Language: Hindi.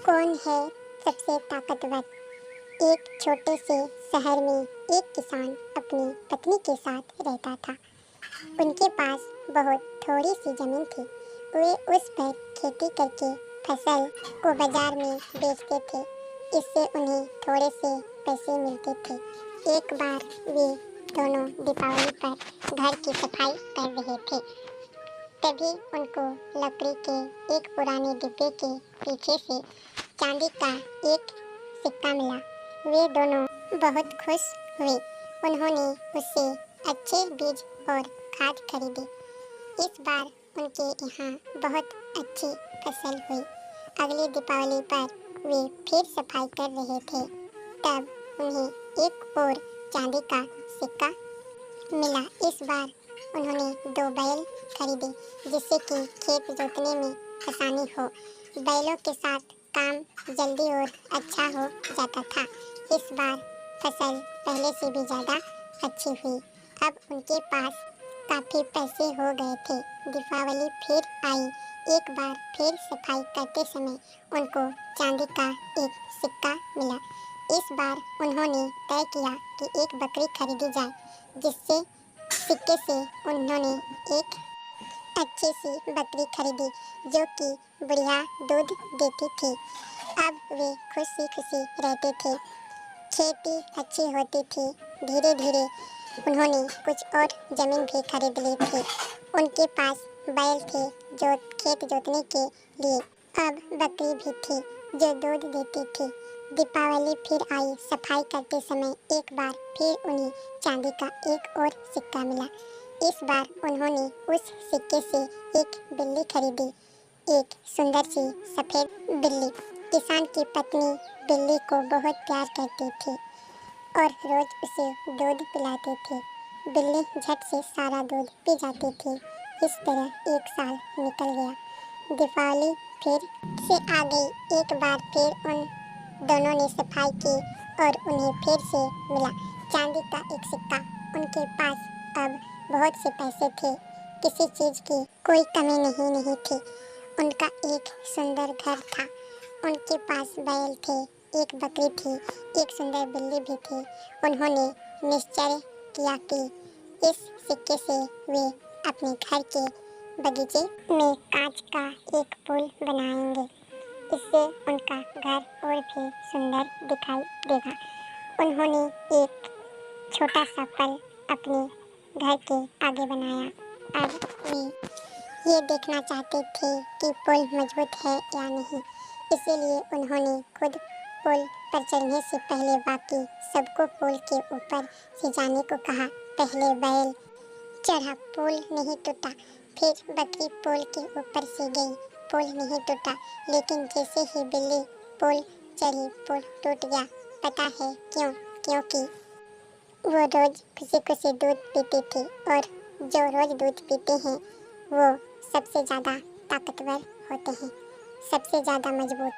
कौन है सबसे ताकतवर? एक छोटे से शहर में एक किसान अपनी पत्नी के साथ रहता था। उनके पास बहुत थोड़ी सी जमीन थी। वे उस पर खेती करके फसल को बाजार में बेचते थे। इससे उन्हें थोड़े से पैसे मिलते थे। एक बार वे दोनों दीपावली पर घर की सफाई कर रहे थे। तभी उनको लकड़ी के एक पुराने डिब्बे के पीछे से चांदी का एक सिक्का मिला। वे दोनों बहुत खुश हुए। उन्होंने उससे अच्छे बीज और खाद खरीदी। इस बार उनके यहाँ बहुत अच्छी फसल हुई। अगली दीपावली पर वे फिर सफाई कर रहे थे। तब उन्हें एक और चांदी का सिक्का मिला। इस बार उन्होंने 2 बैल खरीदे जिससे कि खेत जोतने में आसानी हो। बैलों के साथ काम जल्दी और अच्छा हो जाता था। इस बार फसल पहले से भी ज़्यादा अच्छी हुई। अब उनके पास काफ़ी पैसे हो गए थे। दीपावली फिर आई। एक बार फिर सफाई करते समय उनको चांदी का एक सिक्का मिला। इस बार उन्होंने तय किया कि एक बकरी खरीदी जाए, जिससे सिक्के से उन्होंने एक अच्छी सी बकरी खरीदी जो कि बढ़िया दूध देती थी। अब वे खुशी खुशी रहते थे। खेती अच्छी होती थी। धीरे धीरे उन्होंने कुछ और ज़मीन भी खरीद ली थी। उनके पास बैल थे जो खेत जोतने के लिए। अब बकरी भी थी जो दूध देती थी। दीपावली फिर आई। सफाई करते समय एक बार फिर उन्हें चांदी का एक और सिक्का मिला। इस बार उन्होंने उस सिक्के से एक बिल्ली खरीदी, एक सुंदर सी सफ़ेद बिल्ली। किसान की पत्नी बिल्ली को बहुत प्यार करती थी और रोज उसे दूध पिलाते थे। बिल्ली झट से सारा दूध पी जाती थी। इस तरह एक साल निकल गया। दीपावली फिर से आ गई। एक बार फिर उन दोनों ने सफाई की और उन्हें फिर से मिला चांदी का एक सिक्का। उनके पास अब बहुत से पैसे थे। किसी चीज़ की कोई कमी नहीं थी। उनका एक सुंदर घर था। उनके पास बैल थे, एक बकरी थी, एक सुंदर बिल्ली भी थी। उन्होंने निश्चय किया कि इस सिक्के से वे अपने घर के बगीचे में कांच का एक पुल बनाएंगे। इससे उनका घर और भी सुंदर दिखाई देगा। उन्होंने एक छोटा सा पुल अपने घर के आगे बनाया। अब वे ये देखना चाहते थे कि पुल मजबूत है या नहीं। इसीलिए उन्होंने खुद पुल पर चढ़ने से पहले बाकी सबको पुल के ऊपर से जाने को कहा। पहले बैल चढ़ा, पुल नहीं टूटा। फिर बकरी पुल के ऊपर से गई, पुल नहीं टूटा। लेकिन जैसे ही बिल्ली पुल चढ़ी, पुल टूट गया। पता है क्यों? क्योंकि वो रोज खुशी खुशी दूध पीती थी और जो रोज दूध पीते हैं वो सबसे ज़्यादा ताकतवर होते हैं, सबसे ज़्यादा मजबूत।